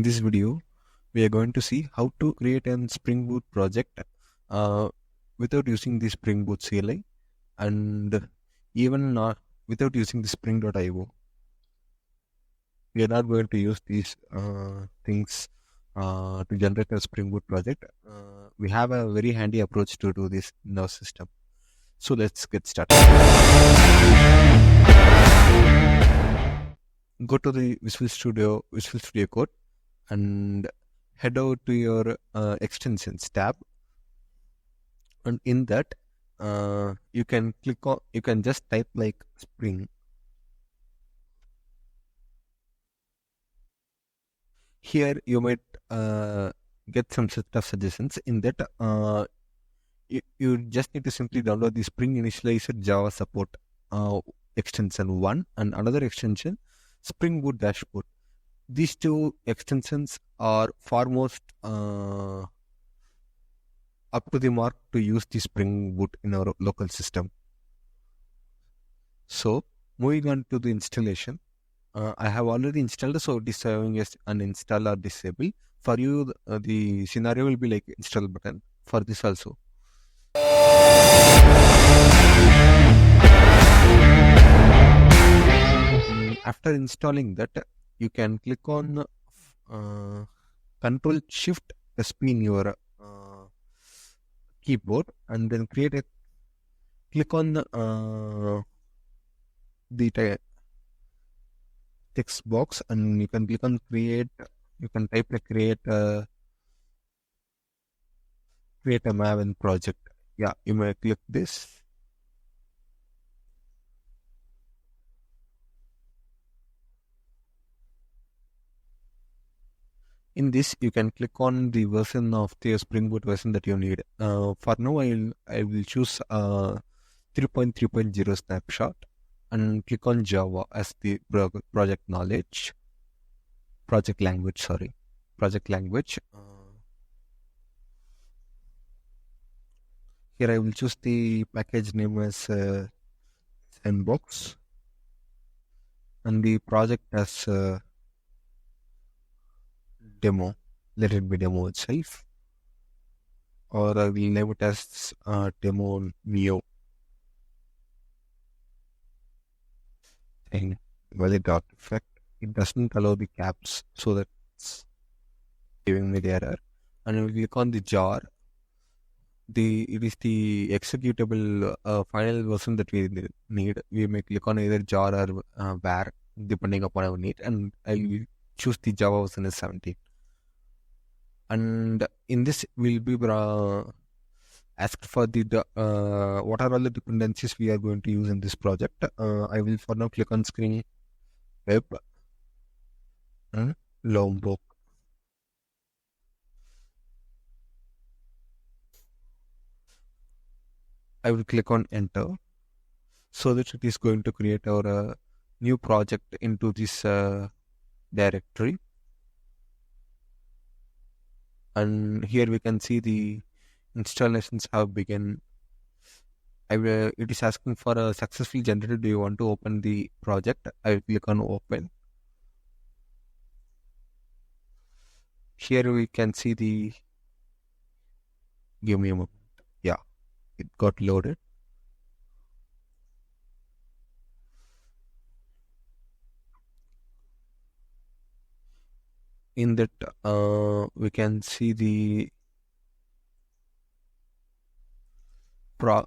In this video, we are going to see how to create a Spring Boot project uh, without using the Spring Boot CLI and even not without using the Spring.io. We are not going to use these things to generate a Spring Boot project. We have a very handy approach to do this in our system. So let's get started. Go to the Visual Studio Code and head over to your extensions tab, and in that you can just type like Spring. Here you might get some set of suggestions. In that you just need to simply download the Spring Initializer Java Support extension 1 and another extension Spring Boot Dashboard. These two extensions are foremost up to the mark to use the Spring Boot in our local system. So moving on to the installation, I have already installed, so it is showing as uninstall or disable. For you, the scenario will be like install button for this also. After installing that, you can click on Control Shift SP in your keyboard, and then click on the text box, and you can click on create. You can type like create a maven project. Yeah, you may click this. In this, you can click on the version of the Spring Boot version that you need. For now, I will choose 3.3.0 snapshot and click on Java as the project language. Here I will choose the package name as Sandbox and the project as demo. Let it be demo itself, or I will name it as demo neo. And valid artifact. It doesn't allow the caps, so that's giving me the error. And I will click on the jar. It is the executable final version that we need. We may click on either jar or var depending upon our need, and I will choose the Java version as 17. And in this we'll be asked for the what are all the dependencies we are going to use in this project. I will for now click on screen web and Lombok. I will click on enter, so that it is going to create our new project into this directory. And here we can see the installations have begun. It is asking for a successful generator. Do you want to open the project? I will click on open. Here we can see the, give me a moment. Yeah, it got loaded. In that we can see the our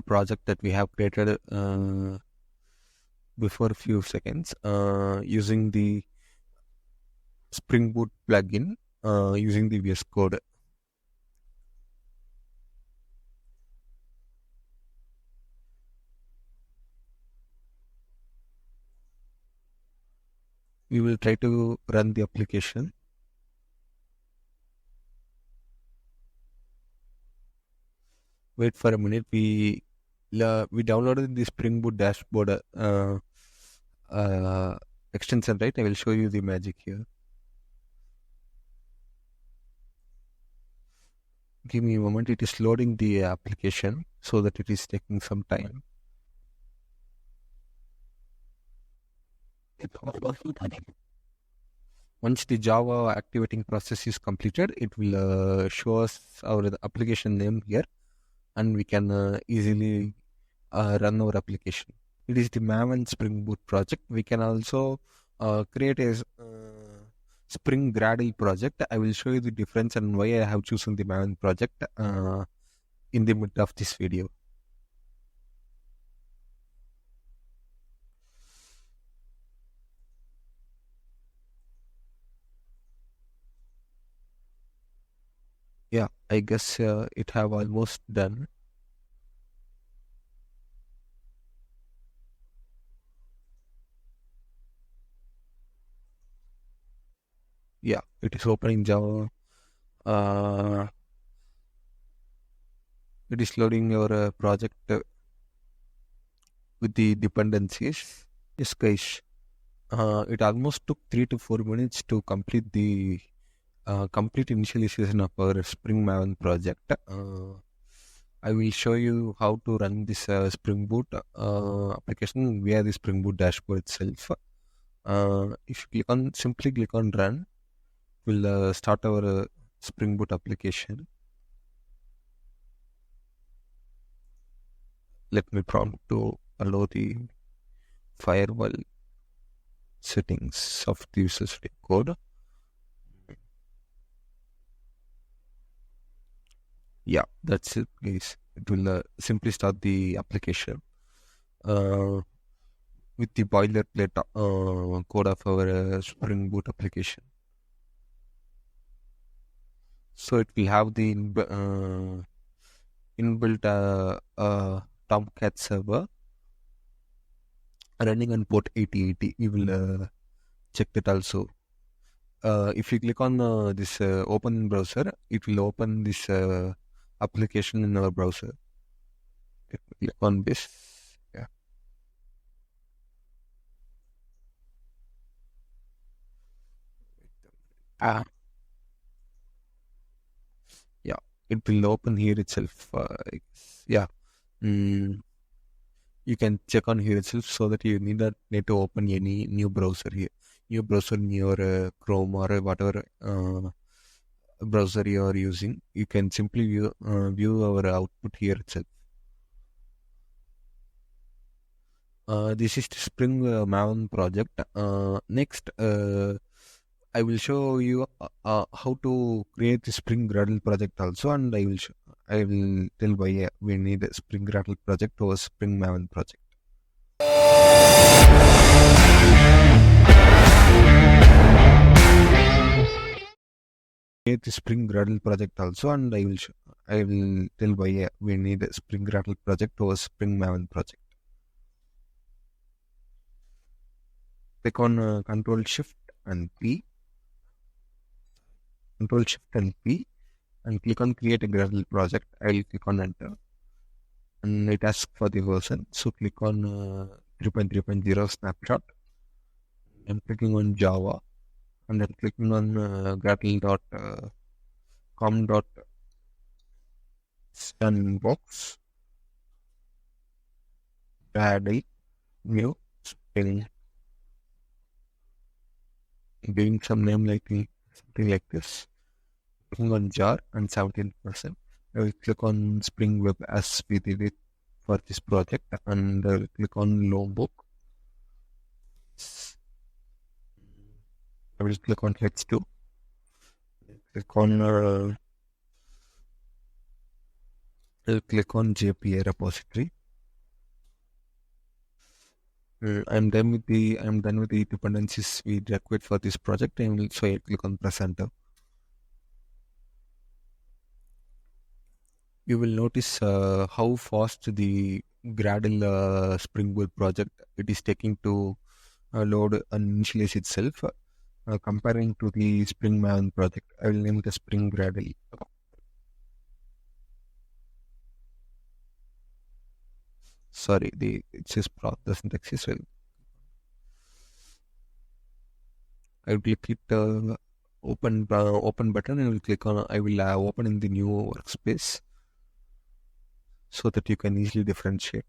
project that we have created before a few seconds using the Spring Boot plugin using the VS Code. We will try to run the application. Wait for a minute. We downloaded the Spring Boot dashboard extension, right? I will show you the magic here. Give me a moment. It is loading the application, so that it is taking some time. Once the Java activating process is completed, it will show us our application name here, and we can easily run our application. It is the maven Spring Boot project. We can also create a Spring Gradle project. I will show you the difference and why I have chosen the maven project in the mid of this video. Yeah, I guess it have almost done. Yeah, it is opening Java. It is loading your project with the dependencies. Yes, guys. It almost took 3 to 4 minutes to complete the complete initialization of our Spring Maven project. I will show you how to run this Spring Boot application via the Spring Boot dashboard itself. If you simply click on run, we'll start our Spring Boot application. Let me prompt to allow the firewall settings of the user setting code. Yeah, that's it, guys. It will simply start the application with the boilerplate code of our Spring Boot application. So it will have the inbuilt Tomcat server running on port 8080. We will check that also. If you click on this open in browser, it will open this application in our browser. Click on this. Yeah. Yeah, it will open here itself. Yeah. Mm, you can check on here itself so that you need to open any new browser here. New browser in your Chrome or whatever browser you are using. You can simply view our output here itself. This is the Spring Maven project. Next, I will show you how to create the Spring Gradle project also, and I will tell why we need a Spring Gradle project or Spring Maven project. Create the Spring Gradle project also, and I will tell why we need a Spring Gradle project or Spring Maven project. Click on Control Shift and P. Control Shift and P, and click on Create a Gradle project. I will click on Enter, and it asks for the version. So click on 3.3.0 snapshot. I'm clicking on Java, and I'm clicking on gradle.com sandbox gradle new spring, giving some name like something like this. Clicking on jar and 17%. I will click on Spring Web as we did it for this project, and I will click on Lombok. I will click on H2. Click on I'll click on JPA repository. I'm done with the dependencies we required for this project, and so I click on press enter. You will notice how fast the Gradle Spring Boot project it is taking to load and initialize itself, comparing to the Spring Maven project. I will name it as Spring Gradle. Sorry, it says process syntax as well. I will click it open button, and I will click on. I will open in the new workspace so that you can easily differentiate.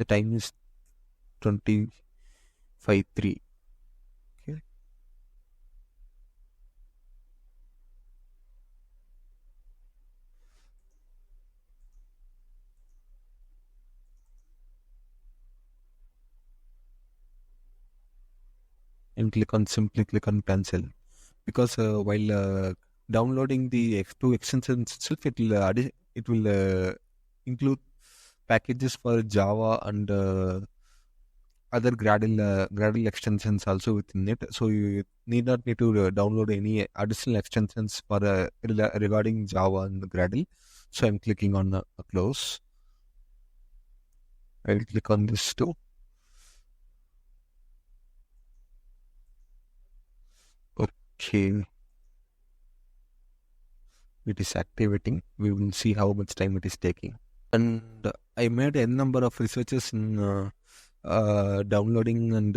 The time is 25:03. Okay. And simply click on cancel, because while downloading the two extensions itself, it will include packages for Java and other Gradle extensions also within it. So you need not need to download any additional extensions for regarding Java and Gradle. So I'm clicking on close. I'll click on this too. Okay, it is activating. We will see how much time it is taking. And I made a number of researches in downloading and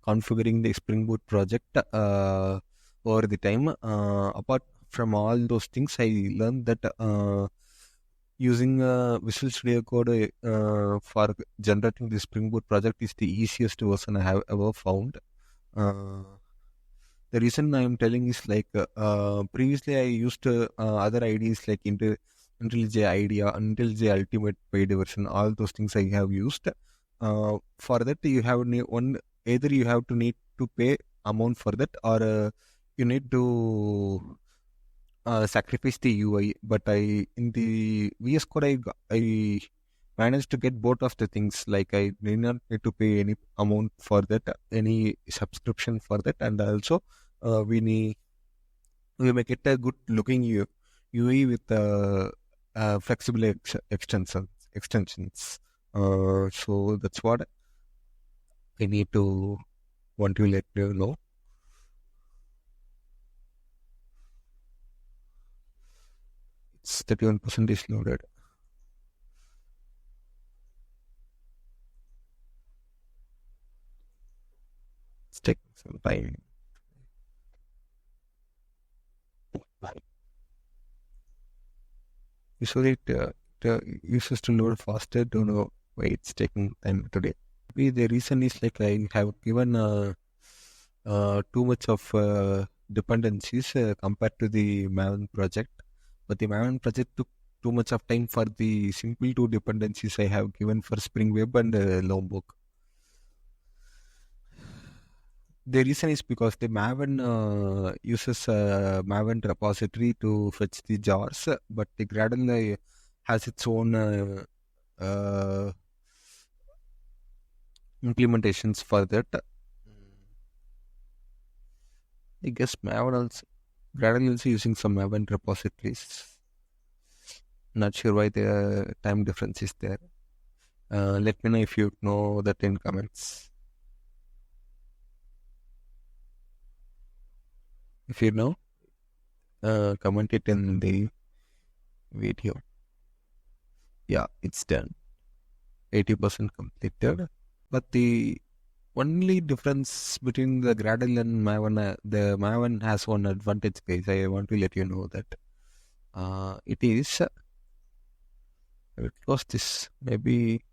configuring the Spring Boot project over the time. Apart from all those things, I learned that using Visual Studio Code for generating the Spring Boot project is the easiest version I have ever found. The reason I am telling is like previously I used other IDs like IntelliJ IDEA, IntelliJ Ultimate paid version. All those things I have used. For that you have either you have to need to pay amount for that, or you need to sacrifice the UI. But in the VS Code I managed to get both of the things. Like I did not need to pay any amount for that, any subscription for that, and also we make it a good looking UI with flexible extensions. So that's what I need to want to let you know. It's 31% is loaded. It's taking some time. Usually it uses to load faster. Don't know why it's taking time today. Maybe the reason is like I have given too much of dependencies compared to the maven project. But the maven project took too much of time for the simple two dependencies I have given for Spring Web and Lombok. The reason is because the maven uses maven repository to fetch the jars, but the gradle has its own implementations for that. I guess maven also, gradle also using some maven repositories. Not sure why the time difference is there. Let me know if you know that in comments. If you know, comment it in the video. Yeah, it's done. 80% completed. But the only difference between the Gradle and Maven, the Maven has one advantage, guys. I want to let you know that it is. I will close this. Maybe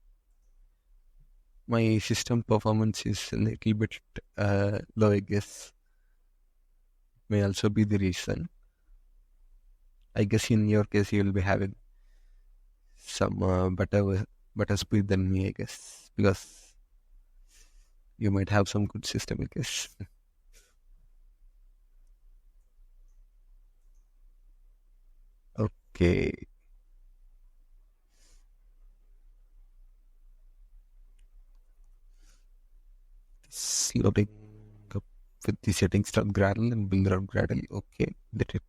my system performance is a little bit low, I guess. May also be the reason. I guess in your case you will be having some better speed than me, I guess, because you might have some good system, I guess. Okay. It's loading up with the settings on Gradle and builder on Gradle. Okay, that's it.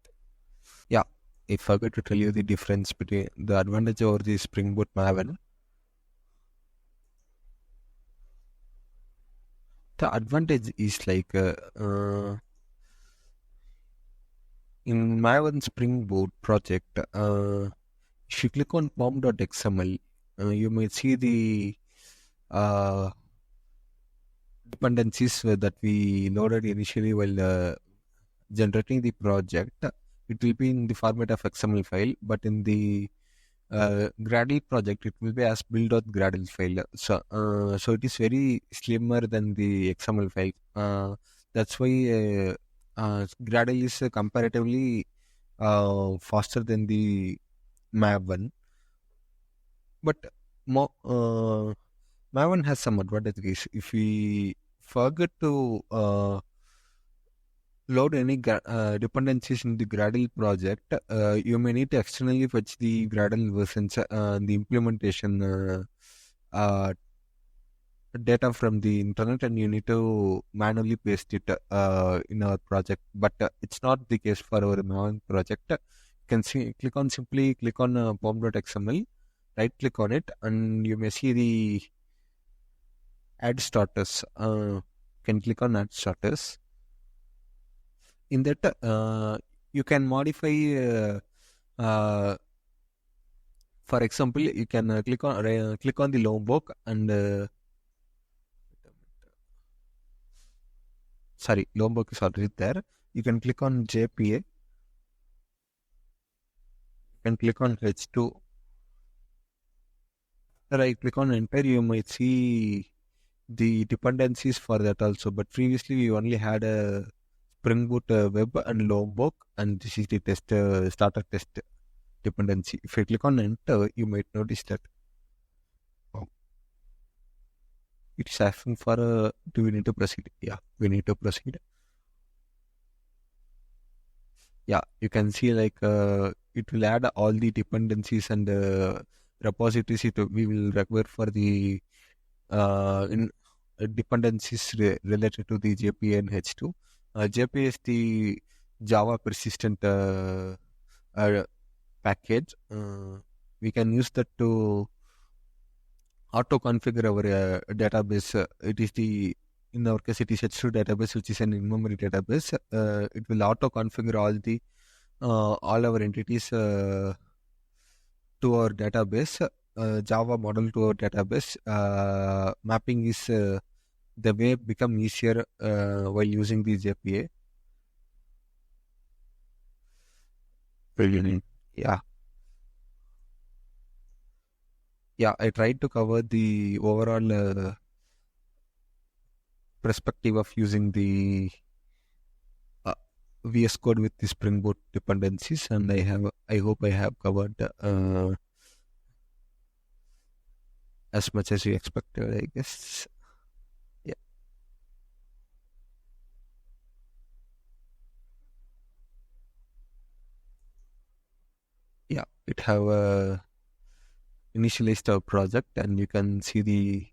Yeah, I forgot to tell you the difference between the advantage over the Spring Boot Maven. The advantage is like in Maven Spring Boot project, if you click on pom.xml, you may see the dependencies that we loaded initially while generating the project. It will be in the format of XML file, but in the Gradle project, it will be as build.gradle file. So it is very slimmer than the XML file. That's why Gradle is comparatively faster than the maven. But maven has some advantages. If we forget to load any dependencies in the Gradle project, you may need to externally fetch the Gradle versions, the implementation data from the internet, and you need to manually paste it in our project. But it's not the case for our Maven project. You can see, simply click on pom.xml, right click on it, and you may see the add starters. Can click on add starters. In that, you can modify. For example, you can click on the Lombok and sorry, Lombok is already there. You can click on JPA. You can click on H2. Right, click on enter. You might see the dependencies for that also. But previously, we only had a Spring Boot web and Lombok, and this is the test starter test dependency. If you click on enter, you might notice that it's asking for a. Do we need to proceed? Yeah, we need to proceed. Yeah, you can see like it will add all the dependencies and repositories we will require for the in dependencies related to the JPA and H2. JPA is the Java persistent package. We can use that to auto configure our database. It is in our case, it is H2 database, which is an in-memory database. It will auto configure all our entities to our database. Java model to our database. Mapping is the way become easier while using the JPA. Brilliant. Yeah. Yeah, I tried to cover the overall perspective of using the VS Code with the Spring Boot dependencies, and I hope I have covered as much as you expected, I guess. Yeah, yeah. It have initialized our project, and you can see the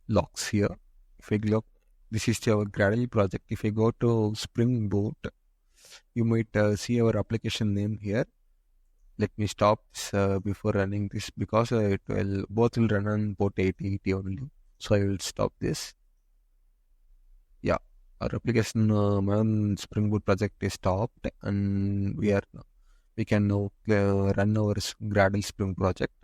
logs here. If I look, this is our Gradle project. If I go to Spring Boot, you might see our application name here. Let me stop this before running this, because it will both will run on port 8080 only. So I will stop this. Yeah, our application Maven Spring Boot project is stopped, and we can now run our Gradle Spring project.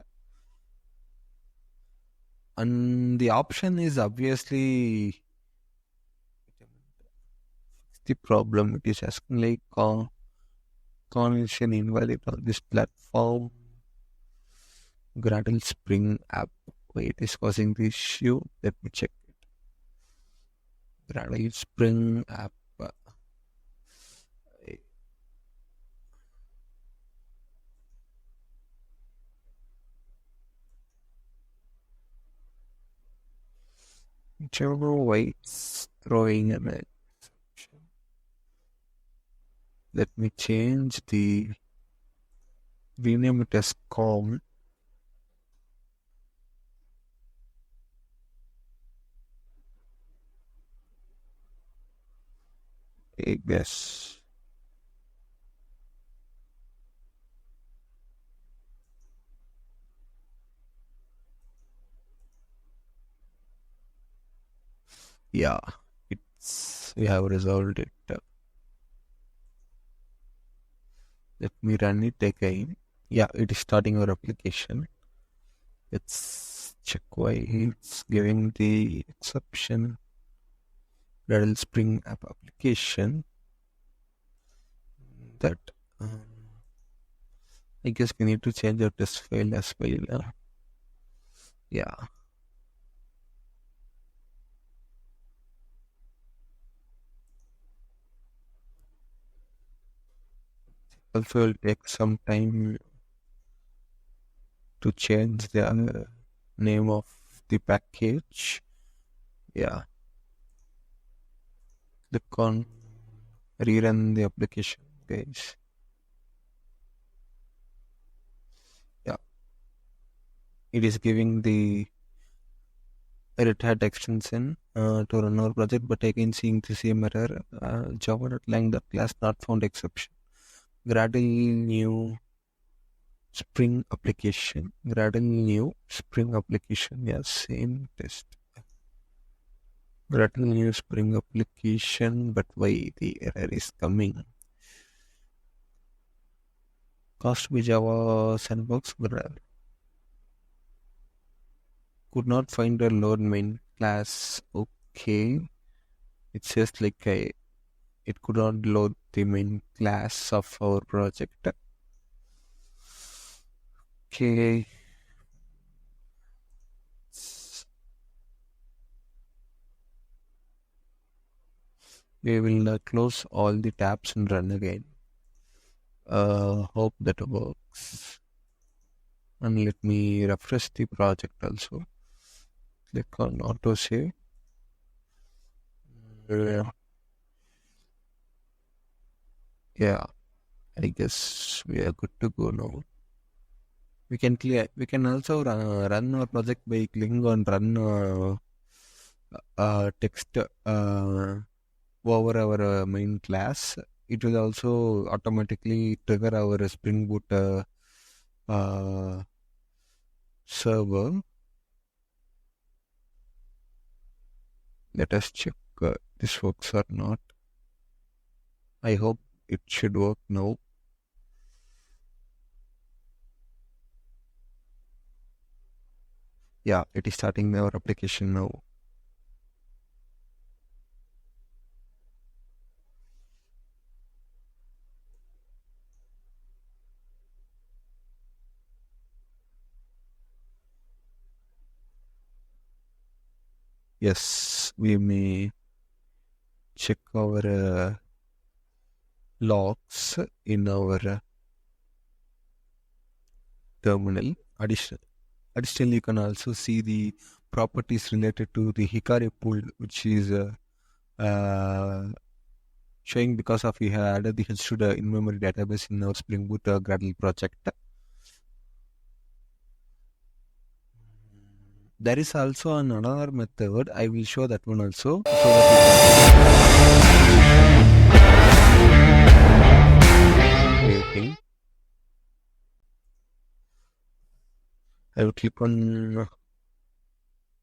And the option is obviously the problem. It is asking like connection invalid on this platform. Gradle Spring app. Wait, it is causing the issue. Let me check it. Gradle Spring app. Whichever way it's throwing an exception. Let me change the rename it as com. I guess. Yeah, we have resolved it. Let me run it again. Yeah, it is starting our application. Let's check why it's giving the exception. Gradle Spring app application. That I guess we need to change our test file as well. Yeah, also will take some time to change the name of the package. Yeah, click on rerun the application, guys. Yeah, it is giving the Red extension to run our project, but again seeing the same error. Java.lang the class not found exception. Gradle new Spring application. Gradle new Spring application. Yeah, same test. Gradle new Spring application, but why the error is coming? Cost by Java sandbox. Could not find a load main class. Okay, it says like it could not load the main class of our project. Okay, we will close all the tabs and run again. Hope that works. And let me refresh the project also. Click on auto save. Yeah, I guess we are good to go now. We can clear. We can also run our project by clicking on run text over our main class. It will also automatically trigger our Spring Boot uh, server. Let us check this works or not. I hope it should work now. Yeah, it is starting our application now. Yes, we may check our logs in our terminal. Additionally, you can also see the properties related to the Hikari pool, which is uh, showing because of we have added the H to the in-memory database in our Spring Boot Gradle project. There is also another method. I will show that one also, so that you can I will click on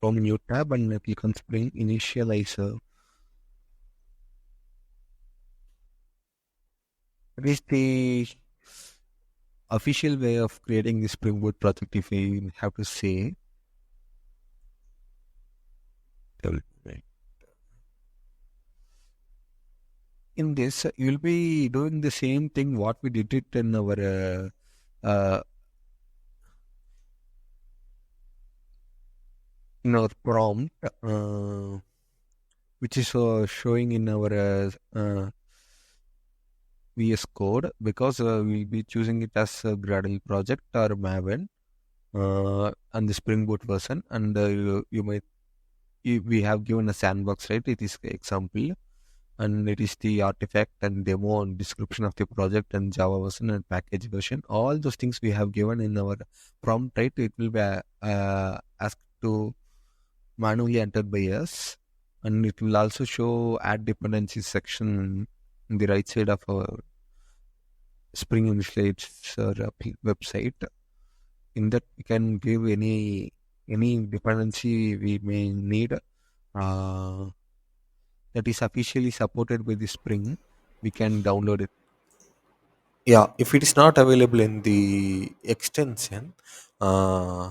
from new tab and click on Spring initializr. It is the official way of creating the Spring Boot project, if we have to say. In this, you will be doing the same thing what we did it uh, in our prompt, which is showing in our VS Code, because we'll be choosing it as a Gradle project or Maven and the Spring Boot version, and you might we have given a sandbox, right? It is example, and it is the artifact and demo and description of the project and Java version and package version. All those things we have given in our prompt, right? It will be asked to manually entered by us, and it will also show add dependencies section in the right side of our Spring initializr website. In that, we can give any dependency we may need that is officially supported by the Spring. We can download it. Yeah, if it is not available in the extension, uh,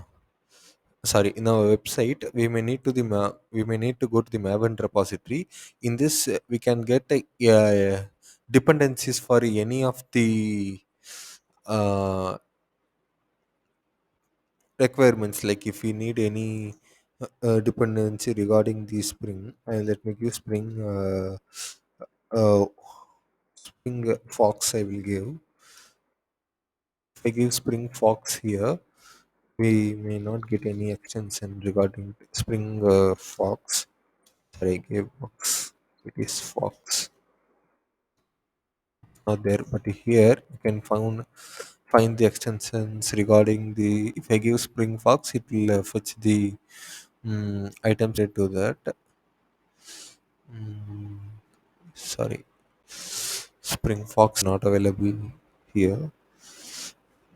sorry, in our website, we may need to go to the maven repository. In this, we can get dependencies for any of the uh, requirements, like if we need any dependency regarding the spring, let me give spring uh, spring fox. I will give, if I give spring fox here, we may not get any extension regarding spring fox. Sorry, I gave fox, it is fox, not there. But here you can find the extensions regarding the, if I give spring fox, it will fetch the items related to that. mm, Sorry, spring fox not available here.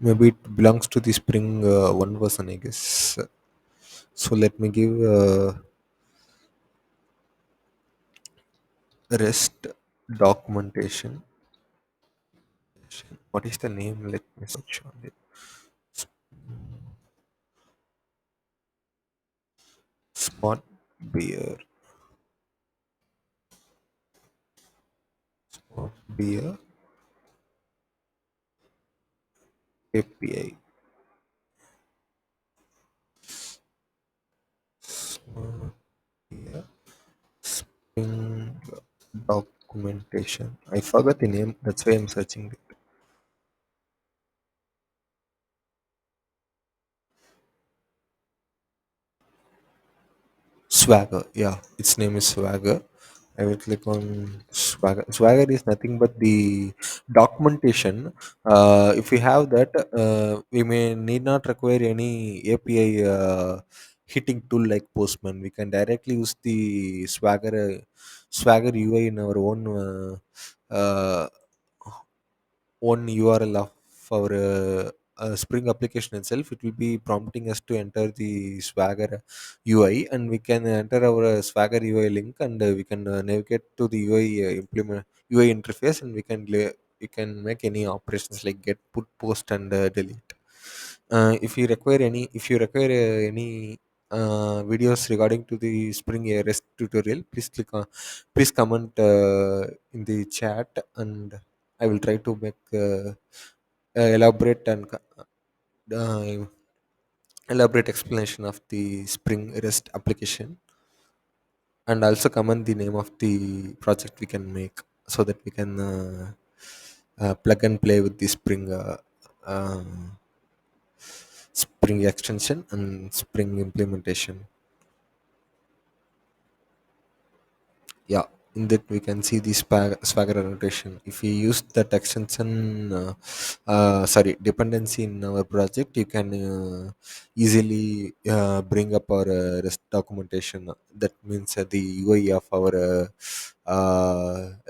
Maybe it belongs to the spring one version, I guess. So let me give rest documentation. What is the name? Let me search on it. Smart beer. Smart beer API. Smart beer spring documentation. I forgot the name. That's why I'm searching it. Swagger. Yeah, its name is Swagger. I will click on Swagger. Swagger is nothing but the documentation. If we have that, we may need not require any API hitting tool like Postman. We can directly use the Swagger UI in our uh, own URL of our Spring application itself. It will be prompting us to enter the Swagger UI, and we can enter our Swagger UI link, and we can navigate to the UI implement UI interface, and we can make any operations like get, put, post, and delete. If you require any videos regarding to the Spring REST tutorial, please comment in the chat, and I will try to make elaborate and uh, elaborate explanation of the Spring REST application, and also comment the name of the project we can make, so that we can plug and play with the uh, Spring extension and Spring implementation. Yeah, in that we can see the Swagger annotation. If we use that extension, sorry, dependency in our project, you can easily bring up our REST documentation. That means the UI of our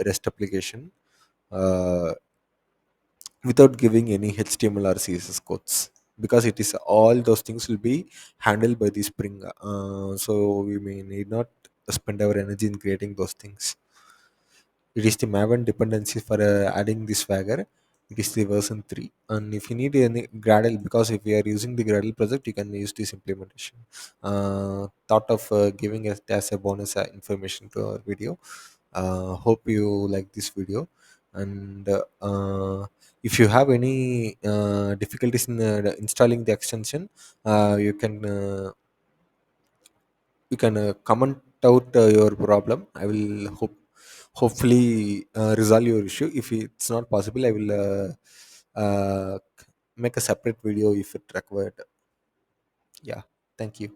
REST application, uh, without giving any HTML or CSS codes, because it is all those things will be handled by the Spring. So we may need not spend our energy in creating those things. It is the maven dependency for adding the Swagger. It is the version 3. And if you need any Gradle, because if we are using the Gradle project, you can use this implementation. Thought of giving us as a bonus information to our video. Hope you like this video. And if you have any difficulties in installing the extension, you can comment out your problem. I will hopefully resolve your issue. If it's not possible, I will make a separate video if it required. Yeah, thank you.